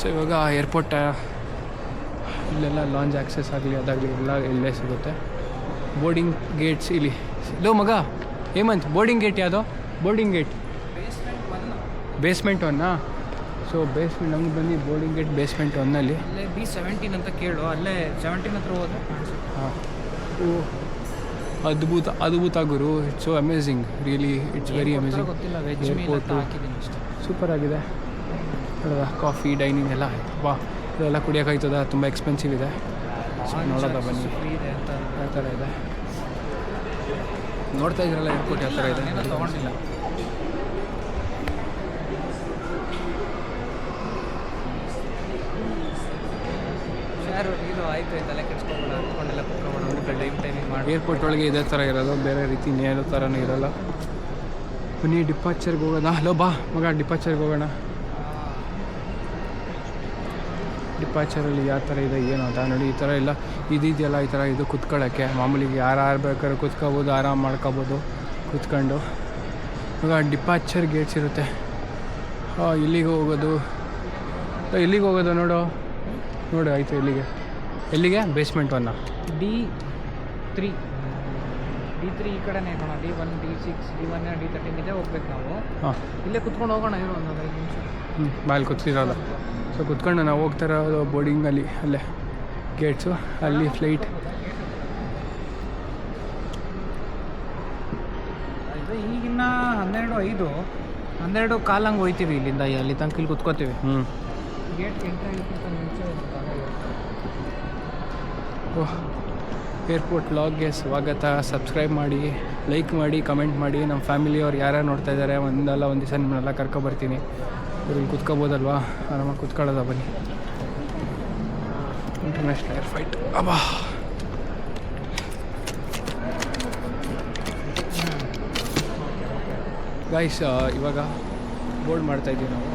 So ಇವಾಗ airport ಇಲ್ಲೆಲ್ಲ launch access ಆಗಲಿ ಅದಾಗಲಿ ಎಲ್ಲ ಇಲ್ಲೇ ಸಿಗುತ್ತೆ. ಬೋರ್ಡಿಂಗ್ ಗೇಟ್ಸ್ ಇಲ್ಲಿ ಲೋ ಮಗ ಹೇಮಂತ್, ಬೋರ್ಡಿಂಗ್ ಗೇಟ್ ಯಾವುದೋ? ಬೋರ್ಡಿಂಗ್ ಗೇಟ್ ಬೇಸ್ಮೆಂಟ್ ಒನ್ನಾ? ಸೊ ಬೇಸ್ಮೆಂಟ್ ನಮ್ಗೆ ಬಂದು ಬೋರ್ಡಿಂಗ್ ಗೇಟ್ ಬೇಸ್ಮೆಂಟ್ ಒನ್ನಲ್ಲಿ ಅಲ್ಲೇ B17 ಅಂತ ಕೇಳು, ಅಲ್ಲೇ 17 ಹತ್ರ ಹೋದ್ರೆ. ಹಾಂ, ಅದ್ಭುತ ಗುರು. It's so amazing, really it's very amazing. ಗೊತ್ತಿಲ್ಲ, ವೆಜ್ ಮೀಲ್ ಅಂತ ಹಾಕಿದ್ದೀನಿ ಅಷ್ಟೇ. ಸೂಪರ್ ಆಗಿದೆ. ನೋಡೋದ ಕಾಫಿ ಡೈನಿಂಗ್ ಎಲ್ಲ ವಾ, ಇದೆಲ್ಲ ಕುಡಿಯೋಕ್ಕಾಗ್ತದ, ತುಂಬ ಎಕ್ಸ್ಪೆನ್ಸಿವ್ ಇದೆ. ಸೊ ನೋಡೋದ ಬನ್ನಿ ಯಾವ ಥರ ಇದೆ. ನೋಡ್ತಾ ಇದ್ರಲ್ಲ ಏರ್ಪೋರ್ಟ್ ಯಾವ ಥರ ಇದೆ. ತೊಗೊಂಡಿಲ್ಲ ಯಾರು ಇದು ಆಯಿತು ತಲೆ ಕೆಡ್ಸ್ಕೊಬೇಡ, ಅಂದ್ಕೊಂಡೆಲ್ಲ ಕುತ್ಕೊಬೇಡ, ಟೈಮಿಂಗ್ ಮಾಡಿ. ಏರ್ಪೋರ್ಟ್ ಒಳಗೆ ಇದೇ ಥರ ಇರೋದು, ಬೇರೆ ರೀತಿ ಇನ್ನೇನೋ ಥರನೂ ಇರೋಲ್ಲ. ಬನ್ನಿ ಡಿಪಾರ್ಚರ್ಗೆ ಹೋಗೋಣ. ಹಲೋ ಬಾ ಮಗ, ಡಿಪಾರ್ಚರ್ಗೆ ಹೋಗೋಣ. ಡಿಪಾರ್ಚರಲ್ಲಿ ಯಾವ ಥರ ಇದೆ ಏನು ಅಂತ ನೋಡಿ. ಈ ಥರ ಎಲ್ಲ ಇದೆಯಲ್ಲ, ಈ ಥರ ಇದು ಕುತ್ಕೊಳ್ಳೋಕ್ಕೆ ಮಾಮೂಲಿ ಯಾರು ಬೇಕಾದ್ರೆ ಕುತ್ಕೋಬೋದು, ಆರಾಮ್ ಮಾಡ್ಕೋಬೋದು ಕುತ್ಕೊಂಡು. ಇವಾಗ ಡಿಪಾರ್ಚರ್ ಗೇಟ್ಸ್ ಇರುತ್ತೆ. ಇಲ್ಲಿಗೆ ಹೋಗೋದು ನೋಡು ಆಯಿತು. ಎಲ್ಲಿಗೆ ಬೇಸ್ಮೆಂಟ್ ಒನ್ನ D3 ಈ ಕಡೆನೇ ಹೋಗೋಣ. D1 D6 D1 D13 ಇದೆ ಹೋಗ್ಬೇಕು ನಾವು. ಹಾಂ, ಇಲ್ಲೇ ಕುತ್ಕೊಂಡು ಹೋಗೋಣ, ಇರೋ ಒಂದು 5 ನಿಮಿಷ. ಬಾಯಲ್ಲಿ ಕೂತಿರೋಲ್ಲ. ಸೊ ಕುತ್ಕೊಂಡು ನಾವು ಹೋಗ್ತಾ ಇರೋದು ಬೋರ್ಡಿಂಗಲ್ಲಿ, ಅಲ್ಲೇ ಗೇಟ್ಸು, ಅಲ್ಲಿ ಫ್ಲೈಟ್. ಇದು ಈಗಿನ್ನ 12:05 ಕಾಲಂಗೆ ಹೋಗ್ತೀವಿ ಇಲ್ಲಿಂದ ಅಲ್ಲಿ ತನಕ ಇಲ್ಲಿ ಕುತ್ಕೋತೀವಿ. ಗೇಟ್ ಎಂಟ್ರಿ ಆಗೋಕ್ಕಿಂತ ಮುಂಚೆ ಓಹ್, ಏರ್ಪೋರ್ಟ್ ವ್ಲಾಗ್ಗೆ ಸ್ವಾಗತ. ಸಬ್ಸ್ಕ್ರೈಬ್ ಮಾಡಿ, ಲೈಕ್ ಮಾಡಿ, ಕಮೆಂಟ್ ಮಾಡಿ. ನಮ್ಮ ಫ್ಯಾಮಿಲಿಯವ್ರು ಯಾರ್ಯಾರು ನೋಡ್ತಾ ಇದ್ದಾರೆ, ಒಂದು ದಿವಸ ನಿಮ್ಮನ್ನೆಲ್ಲ ಕರ್ಕೊಬರ್ತೀನಿ. ಇವ್ರಿಗೆ ಕುತ್ಕೋಬೋದಲ್ವಾ, ಆರಾಮಾಗಿ ಕುತ್ಕೊಳ್ಳೋದ ಬನ್ನಿ. International air flight. ಅಬ್ಬಾ, ಗೈಸ್ ಇವಾಗ ಬೋರ್ಡ್ ಮಾಡ್ತಾಯಿದ್ದೀವಿ ನಾವು.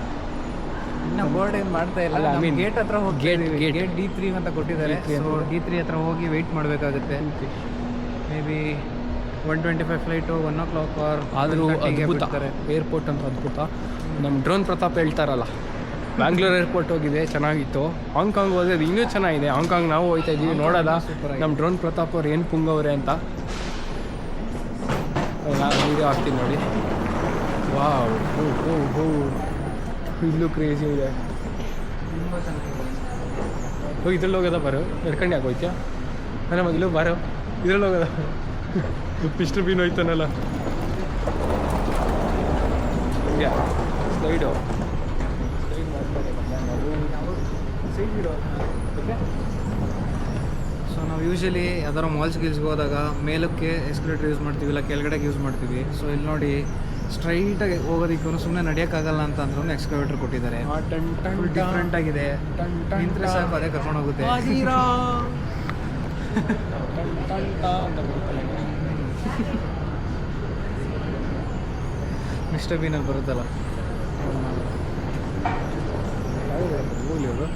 ಇನ್ನು ಬೋರ್ಡ್ ಏನು ಮಾಡ್ತಾ ಇಲ್ಲ. ಅಲ್ಲ, ಗೇಟ್ ಹತ್ರ ಹೋಗಿ ಗೇಟ್ D3 ಅಂತ ಕೊಟ್ಟಿದ್ದಾರೆ. ಸೊ D3 ಹತ್ರ ಹೋಗಿ ವೆಯ್ಟ್ ಮಾಡಬೇಕಾಗುತ್ತೆ. ಮೇ ಬಿ 125 ಫ್ಲೈಟು 1 o'clock ಆದರೂ ಅದ್ಭುತ ಏರ್ಪೋರ್ಟ್ ಅಂತ ಅದ್ಭುತ. ನಮ್ಮ ಡ್ರೋನ್ ಪ್ರತಾಪ್ ಹೇಳ್ತಾರಲ್ಲ, ಬ್ಯಾಂಗ್ಳೂರ್ ಏರ್ಪೋರ್ಟ್ ಹೋಗಿದೆ ಚೆನ್ನಾಗಿತ್ತು, ಹಾಂಗ್ಕಾಂಗ್ ಹೋದ್ರೆ ಅದು ಇನ್ನೂ ಚೆನ್ನಾಗಿದೆ. ಹಾಂಗ್ಕಾಂಗ್ ನಾವು ಹೋಗ್ತಾ ಇದ್ದೀವಿ, ನೋಡೋದ ನಮ್ಮ ಡ್ರೋನ್ ಪ್ರತಾಪ್ ಅವ್ರು ಏನು ಪುಂಗವ್ರೆ ಅಂತ. ನಾನು ವೀಡಿಯೋ ಹಾಕ್ತೀನಿ ನೋಡಿ. ವಾವ್, ಹೋ ಇಲ್ಲೂ ಕ್ರೇಜಿ ಇದೆ. ಹೋಗಿ ಇದ್ರಲ್ಲಿ ಹೋಗೋದ ಬರೋ, ಎಡ್ಕಂಡು ಯಾಕೆ ಹೋಯ್ತ್ಯಾ? ನಮ್ಮ ಇಲ್ಲೂ ಬಾರೋ, ಇದ್ರಲ್ಲಿ ಹೋಗೋದ. ಮಿಸ್ಟರ್ ಬೀನ್ ಹೋಯ್ತಾನಲ್ಲ, ಸ್ಲೈಡು ಸೊ ನಾವು ಯೂಶಲಿ ಯಾವ್ದಾರು ಮಾಲ್ಸ್ಗೆ ಹೋದಾಗ ಮೇಲಕ್ಕೆ ಎಸ್ಕಲೇಟರ್ ಯೂಸ್ ಮಾಡ್ತೀವಿ, ಇಲ್ಲ ಕೆಳಗಡೆಗೆ ಯೂಸ್ ಮಾಡ್ತೀವಿ. ಸೊ ಇಲ್ಲಿ ನೋಡಿ, ಸ್ಟ್ರೈಟಾಗಿ ಹೋಗೋದಕ್ಕೂ ಸುಮ್ಮನೆ ನಡೆಯೋಕ್ಕಾಗಲ್ಲ ಅಂತ ಅಂದ್ರೂ ಎಕ್ಸ್ಕಲೇಟರ್ ಕೊಟ್ಟಿದ್ದಾರೆ. ಫುಲ್ ಡಿಫ್ರೆಂಟ್ ಆಗಿದೆ. ನಿಂತ್ರೆ ಸಾಕು ಅದೇ ಕರ್ಕೊಂಡು ಹೋಗುತ್ತೆ. ಮಿಸ್ಟರ್ ಬೀನಲ್ಲಿ ಬರುತ್ತಲ್ಲ, ಹೋಗ್ಲಿ ಅವರು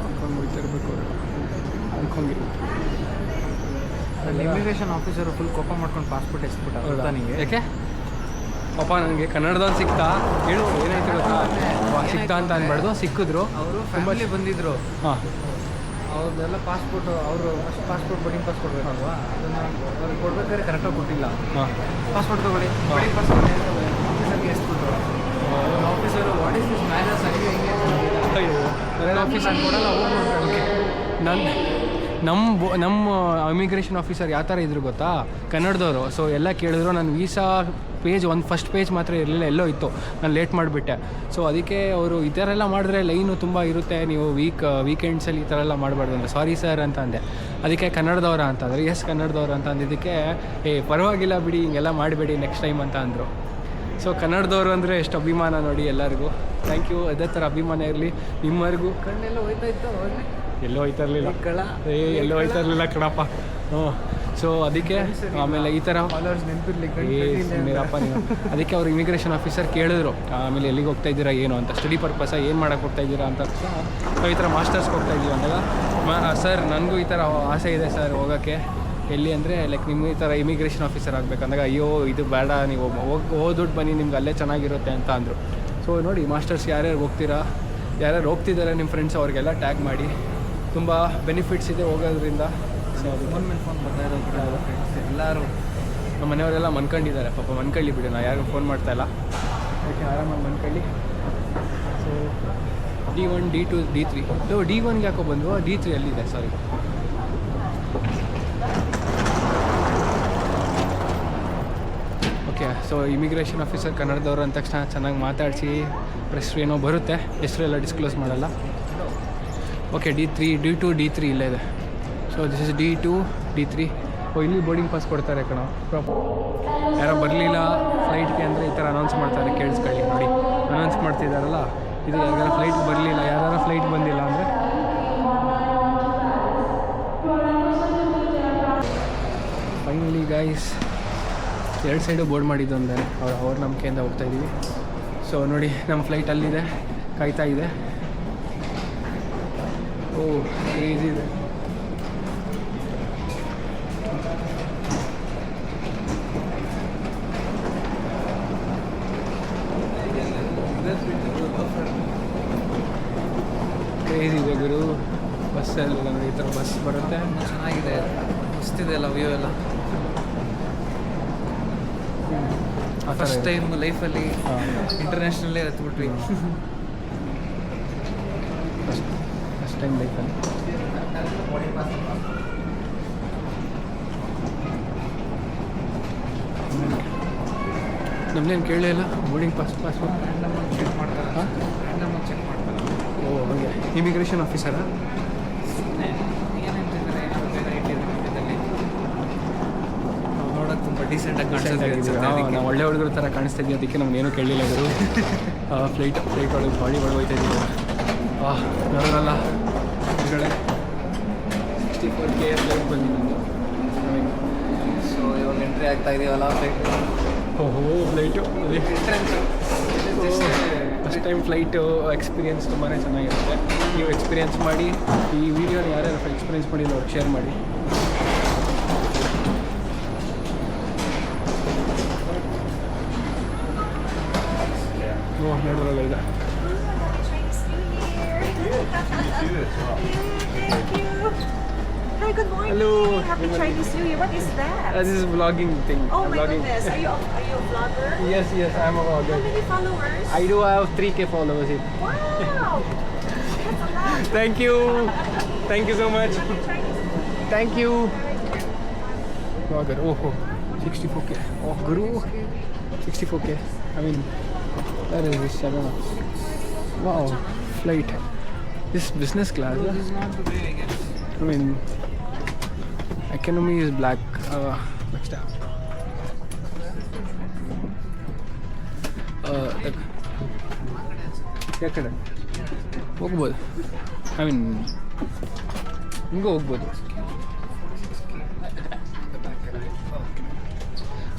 ಹಾಂಗ್ಕಾಂಗ್ ಹೋಗ್ತಾ ಇರಬೇಕು. ಅವರು ಹಾಂಗ್ಕಾಂಗ್ ಅಲ್ಲಿ ಇಮಿಗ್ರೇಷನ್ ಆಫೀಸರು ಫುಲ್ ಕೋಪ ಮಾಡ್ಕೊಂಡು ಪಾಸ್ಪೋರ್ಟ್ ಎಸ್ಬಿಟ್ಟ. ಹೌದಾ ನಿಮಗೆ? ಯಾಕೆ ಪಾಪ ನನಗೆ ಕನ್ನಡದವ್ರು ಸಿಕ್ತಾ ಹೇಳು, ಏನಾಯ್ತು ಗೊತ್ತಾ? ಸಿಕ್ತಾ ಅಂತ ಅನ್ಬಾರ್ದು, ಸಿಕ್ಕಿದ್ರು. ಅವರು ಫ್ಯಾಮಿಲಿ ಬಂದಿದ್ರು. ಹಾಂ, ಅವ್ರದ್ದೆಲ್ಲ ಪಾಸ್ಪೋರ್ಟ್, ಅವರು ಫಸ್ಟ್ ಪಾಸ್ಪೋರ್ಟ್ ಬೋರ್ಡಿಂಗ್ ಪಾಸ್ ಕೊಡಬೇಕಲ್ವಾ, ಅದನ್ನು ಅವ್ರಿಗೆ ಕೊಡ್ಬೇಕಾದ್ರೆ ಕರೆಕ್ಟಾಗಿ ಕೊಟ್ಟಿಲ್ಲ. ಹಾಂ, ಪಾಸ್ಪೋರ್ಟ್ ತೊಗೊಳ್ಳಿ, ಬೋರ್ಡಿಂಗ್ ಪಾಸ್ ಆಫೀಸರ್ಗೆ ಎಸ್ಬಿಟ್ರು. Officer what is this manners ಹಂಗೆ ಹಿಂಗೆ. ಅಯ್ಯೋ, ನನ್ನ ಆಫೀಸರ್ ಕೊಡಲ್ಲ, ಹೋಗ್ಬಿಟ್ಟು ನಮ್ಮ ಇಮಿಗ್ರೇಷನ್ ಆಫೀಸರ್ ಯಾವ ಥರ ಇದ್ರು ಗೊತ್ತಾ, ಕನ್ನಡದವರು. ಸೊ ಎಲ್ಲ ಕೇಳಿದ್ರು. ನನ್ನ ವೀಸಾ ಪೇಜ್ ಫಸ್ಟ್ ಪೇಜ್ ಮಾತ್ರ ಇರಲಿಲ್ಲ, ಎಲ್ಲೋ ಇತ್ತು. ನಾನು ಲೇಟ್ ಮಾಡಿಬಿಟ್ಟೆ. ಸೊ ಅದಕ್ಕೆ ಅವರು ಈ ಥರ ಎಲ್ಲ ಮಾಡಿದ್ರೆ ಲೈನು ತುಂಬ ಇರುತ್ತೆ, ನೀವು ವೀಕೆಂಡ್ಸಲ್ಲಿ ಈ ಥರ ಎಲ್ಲ ಮಾಡಬಾರ್ದು ಅಂದರೆ ಸಾರಿ ಸರ್ ಅಂತ ಅಂದೆ. ಅದಕ್ಕೆ ಕನ್ನಡದವರ ಅಂತಂದರೆ ಎಸ್ ಕನ್ನಡದವ್ರು ಅಂತ ಅಂದಿದ್ದಕ್ಕೆ ಪರವಾಗಿಲ್ಲ ಬಿಡಿ, ಹಿಂಗೆಲ್ಲ ಮಾಡಬೇಡಿ ನೆಕ್ಸ್ಟ್ ಟೈಮ್ ಅಂತ ಅಂದರು. ಸೊ ಕನ್ನಡದವರು ಅಂದರೆ ಎಷ್ಟು ಅಭಿಮಾನ ನೋಡಿ ಎಲ್ಲರಿಗೂ. Thank you. ಅದೇ ಥರ ಅಭಿಮಾನ ಇರಲಿ ನಿಮ್ಮವರೆಗೂ. ಕಣ್ಣೆಲ್ಲ ಹೋಯ್ತಾ ಇತ್ತು ಅವಾಗಲೇ, ಎಲ್ಲೋ ಹೋಯ್ತಾ ಇರಲಿಲ್ಲ, ಎಲ್ಲೋ ಹೋಯ್ತಾ ಇರಲಿಲ್ಲ ಕಣಪ್ಪ. ಹ್ಞೂ, ಸೊ ಅದಕ್ಕೆ ಆಮೇಲೆ ಈ ಥರ ನೀರಪ್ಪ ನೀವು. ಅದಕ್ಕೆ ಅವ್ರು ಇಮಿಗ್ರೇಷನ್ ಆಫೀಸರ್ ಕೇಳಿದ್ರು, ಆಮೇಲೆ ಎಲ್ಲಿಗೆ ಹೋಗ್ತಾ ಇದ್ದೀರಾ ಏನು ಅಂತ, ಸ್ಟಡಿ ಪರ್ಪಸ ಏನು ಮಾಡೋಕ್ಕೆ ಹೋಗ್ತಾ ಇದ್ದೀರಾ ಅಂತ. ಈ ಥರ ಮಾಸ್ಟರ್ಸ್ಗೆ ಹೋಗ್ತಾ ಇದ್ದೀವಿ ಅಂದಾಗ, ಸರ್ ನನಗೂ ಈ ಥರ ಆಸೆ ಇದೆ ಸರ್ ಹೋಗೋಕ್ಕೆ. ಎಲ್ಲಿ ಅಂದರೆ ಲೈಕ್ ನಿಮ್ಮ ಈ ಥರ ಇಮಿಗ್ರೇಷನ್ ಆಫೀಸರ್ ಆಗಬೇಕಂದಾಗ, ಅಯ್ಯೋ ಇದು ಬೇಡ, ನೀವು ಓದ್ಬಿಟ್ಟು ಬನ್ನಿ, ನಿಮ್ಗೆ ಅಲ್ಲೇ ಚೆನ್ನಾಗಿರುತ್ತೆ ಅಂತ ಅಂದರು. ಸೊ ನೋಡಿ ಮಾಸ್ಟರ್ಸ್ ಯಾರ್ಯಾರು ಹೋಗ್ತೀರಾ, ಯಾರ್ಯಾರು ಹೋಗ್ತಿದ್ದಾರೆ ನಿಮ್ಮ ಫ್ರೆಂಡ್ಸ್, ಅವ್ರಿಗೆಲ್ಲ ಟ್ಯಾಗ್ ಮಾಡಿ. ತುಂಬ ಬೆನಿಫಿಟ್ಸ್ ಇದೆ ಹೋಗೋದ್ರಿಂದ. ಸೊ ಅದು ಫೋನ್ ಮೇಲೆ ಫೋನ್ ಬರ್ತಾ ಇರೋ ಫ್ರೆಂಡ್ಸ್ ಎಲ್ಲರೂ. ನಮ್ಮ ಮನೆಯವರೆಲ್ಲ ಮನ್ಕೊಂಡಿದ್ದಾರೆ, ಪಾಪ ಮನ್ಕೊಳ್ಳಿ ಬಿಡಿ, ನಾ ಯಾರಿಗೂ ಫೋನ್ ಮಾಡ್ತಾಯಿಲ್ಲ, ಯಾಕೆ ಆರಾಮಾಗಿ ಮನ್ಕೊಳ್ಳಿ. ಸೊ D1 D2 D3 D1ಗೆ ಯಾಕೋ ಬಂದು D3 ಅಲ್ಲಿದೆ, ಸಾರಿ. ಓಕೆ, ಸೊ ಇಮಿಗ್ರೇಷನ್ ಆಫೀಸರ್ ಕನ್ನಡದವ್ರು ಅಂದ ತಕ್ಷಣ ಚೆನ್ನಾಗಿ ಮಾತಾಡಿಸಿ ಹೆಸ್ರು ಏನೋ ಬರುತ್ತೆ, ಹೆಸರು ಎಲ್ಲ ಡಿಸ್ಕ್ಲೋಸ್ ಮಾಡಲ್ಲ. ಓಕೆ, D3 D2 D3 ಇಲ್ಲೇ ಇದೆ. So this is D2 D3. ಇಲ್ಲಿ ಬೋರ್ಡಿಂಗ್ ಪಾಸ್ ಕೊಡ್ತಾರೆ ಕಣ. ಯಾರೋ ಬರಲಿಲ್ಲ ಫ್ಲೈಟ್ಗೆ ಅಂದರೆ ಈ ಥರ ಅನೌನ್ಸ್ ಮಾಡ್ತಾರೆ, ಕೇಳಿಸ್ಕೊಳ್ಳಿ. ನೋಡಿ ಅನೌನ್ಸ್ ಮಾಡ್ತಿದ್ದಾರಲ್ಲ, ಇದು ಯಾರಿಗಾರ ಫ್ಲೈಟ್ ಬರಲಿಲ್ಲ, ಯಾರು ಫ್ಲೈಟ್ ಬಂದಿಲ್ಲ ಅಂದರೆ ಫೈನಲಿ ಗೈಸ್ 2 ಸೈಡು ಬೋರ್ಡ್ ಮಾಡಿದ್ದು ಅಂದರೆ ಅವ್ರ ನಂಬಿಕೆಯಿಂದ ಹೋಗ್ತಾಯಿದ್ದೀವಿ. ಸೊ ನೋಡಿ ನಮ್ಮ ಫ್ಲೈಟ್ ಅಲ್ಲಿದೆ, ಕಾಯ್ತಾ ಇದೆ. ಓ ಈಸಿ ಇದೆ. ಕ್ರೇಜಿ ಇದೆ ಗುರು. ಬಸ್ಸಲ್ಲಿ ನೋಡಿ ಈ ಥರ ಬಸ್ ಬರುತ್ತೆ, ಚೆನ್ನಾಗಿದೆ, ಮಸ್ತಿದೆ ಎಲ್ಲ ವ್ಯೂ ಎಲ್ಲ. ಫಸ್ಟ್ ಟೈಮ್ ಲೈಫಲ್ಲಿ ಇಂಟರ್ನ್ಯಾಷನಲ್ಲೇ ಹತ್ಬಿಟ್ವಿ. ಫಸ್ಟ್ ಟೈಮ್ ಲೈಫಲ್ಲಿ. ನಮ್ಮದೇನು ಕೇಳಲೇ ಇಲ್ಲ ಬೋರ್ಡಿಂಗ್ ಪಾಸ್ ಚೆಕ್ ಮಾಡ್ತಾರೆ, ಹಾಂ ಚೆಕ್ ಮಾಡ್ತಾರೆ. ಓ ಹಾಗೆ ಇಮಿಗ್ರೇಷನ್ ಆಫೀಸರಾ? ನೋಡೋಕೆ ತುಂಬ ಡೀಸೆಂಟಾಗಿ ಕಾಣಿಸ್ತಾ. ನಾವು ಒಳ್ಳೆ ಹುಡುಗರ ಥರ ಕಾಣಿಸ್ತಾ ಇದ್ದೀವಿ, ಅದಕ್ಕೆ ನಮ್ಗೇನು ಕೇಳಲಿಲ್ಲ ಗುರು. ಫ್ಲೈಟ್ ಒಳಗೆ ಬಾಡಿ ಒಳಗೆ ಹೋಗ್ತಾ ಇದ್ದೀವಿ. ನೋಡೋಲ್ಲ ಹೊರಗಡೆ 64K ಫ್ಲೈಟ್ ಬಂದಿದ್ದು. ಸೊ ಇವಾಗ ಎಂಟ್ರಿ ಆಗ್ತಾ ಇದೀವಲ್ಲ ಫ್ಲೈಟ್. ಓಹೋ flight first time flight experience ತುಂಬಾ ಚೆನ್ನಾಗಿರುತ್ತೆ. ನೀವು ಎಕ್ಸ್ಪೀರಿಯನ್ಸ್ ಮಾಡಿ, ಈ ವಿಡಿಯೋನ ಯಾರ್ಯಾರು ಎಕ್ಸ್ಪೀರಿಯನ್ಸ್ ಮಾಡಿಲ್ಲ ಅವ್ರಿಗೆ ಶೇರ್ ಮಾಡಿ. ಓ ನೋಡೋಲ್ಲ ಇದೆ. Hi, good morning. Hello. Happy Chinese New Year. What is that? This is vlogging thing. Oh my vlogging. goodness. Are you a vlogger? Yes, I'm a How vlogger. many followers? I do have 3K followers here. Wow. That's a lot. Thank you so much. Happy Chinese New Year. Thank you. Vlogger. Oh 64K. Oh Guru 64K. I mean, that is this. I don't know. Wow, flight. This business class. This is not the way, I guess. I mean, economy is black. Next time. ಯಾಕಡೆ ಹೋಗ್ಬೋದು, I mean ಹಿಂಗೂ ಹೋಗ್ಬೋದು.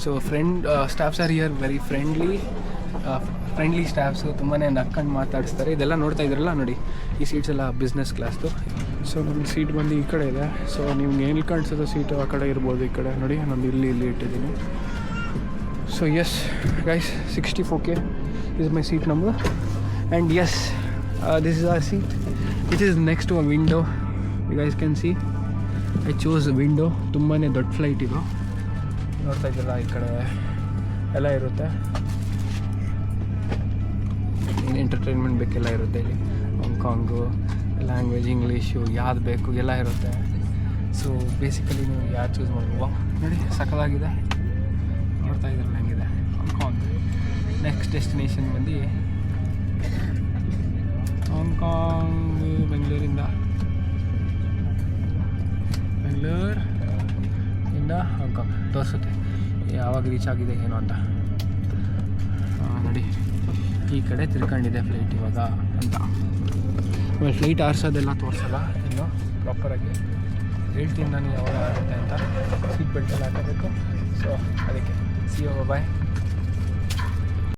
So staffs are here very friendly staffs, ತುಂಬಾ ನಕ್ಕೊಂಡು ಮಾತಾಡಿಸ್ತಾರೆ. ಇದೆಲ್ಲ ನೋಡ್ತಾ ಇದ್ರಲ್ಲ ನೋಡಿ, ಈ ಸೀಟ್ಸ್ ಎಲ್ಲ ಬಿಸ್ನೆಸ್ ಕ್ಲಾಸ್ದು. ಸೊ ನಮ್ಮ ಸೀಟ್ ಬಂದು ಈ ಕಡೆ ಇದೆ. ಸೊ ನಿಮ್ಗೆ ಎಲ್ಲಿ ಕಾಣಿಸೋದು ಸೀಟು ಆ ಕಡೆ ಇರ್ಬೋದು, ಈ ಕಡೆ ನೋಡಿ ನಾನು ಇಲ್ಲಿ ಇಟ್ಟಿದ್ದೀನಿ. So yes guys, 64K is my seat number. And yes, this is our seat, which is next to a window. You guys can see I chose a window. ತುಂಬಾ ದೊಡ್ಡ ಫ್ಲೈಟ್ ಇದು, ನೋಡ್ತಾ ಇದ್ದಲ್ಲ ಈ ಕಡೆ ಎಲ್ಲ ಇರುತ್ತೆ. ಏನು ಎಂಟರ್ಟೈನ್ಮೆಂಟ್ ಬೇಕೆಲ್ಲ ಇರುತ್ತೆ ಇಲ್ಲಿ. ಹಾಂಗ್ಕಾಂಗು, ಲ್ಯಾಂಗ್ವೇಜ್ ಇಂಗ್ಲೀಷು ಯಾವ್ದು ಬೇಕು ಎಲ್ಲ ಇರುತ್ತೆ. ಸೊ ಬೇಸಿಕಲಿ ನೀವು ಯಾರು ಚೂಸ್ ಮಾಡ್ಬೋದು. ನೋಡಿ ಸಕ್ಕತ್ತಾಗಿದೆ, ನೋಡ್ತಾ ಇದ್ರಲ್ಲ ಹೆಂಗಿದೆ ಹಾಂಗ್ಕಾಂಗ್. ನೆಕ್ಸ್ಟ್ ಡೆಸ್ಟಿನೇಷನ್ ಬಂದು ಹಾಂಗ್ಕಾಂಗ್, ಬೆಂಗಳೂರಿಂದ ಹಾಂಗ್ಕಾಂಗ್ ತೋರಿಸುತ್ತೆ ಯಾವಾಗ ರೀಚ್ ಆಗಿದೆ ಏನು ಅಂತ. ನೋಡಿ ಈ ಕಡೆ ತಿರ್ಕೊಂಡಿದೆ ಫ್ಲೈಟ್ ಇವಾಗ ಅಂತ. ಆಮೇಲೆ ಫ್ಲೈಟ್ ಆರಿಸೋದೆಲ್ಲ ತೋರಿಸಲ್ಲ ಇನ್ನು ಪ್ರಾಪರಾಗಿ. ಹೇಳ್ತೀನಿ ನಾನು ಯಾವಾಗ ಆಗುತ್ತೆ ಅಂತ. ಸೀಟ್ ಬೆಲ್ಟ್ ಎಲ್ಲ ಹಾಕೋಬೇಕು. ಸೊ ಅದಕ್ಕೆ ಸಿ ಯು, ಬಾಯ್.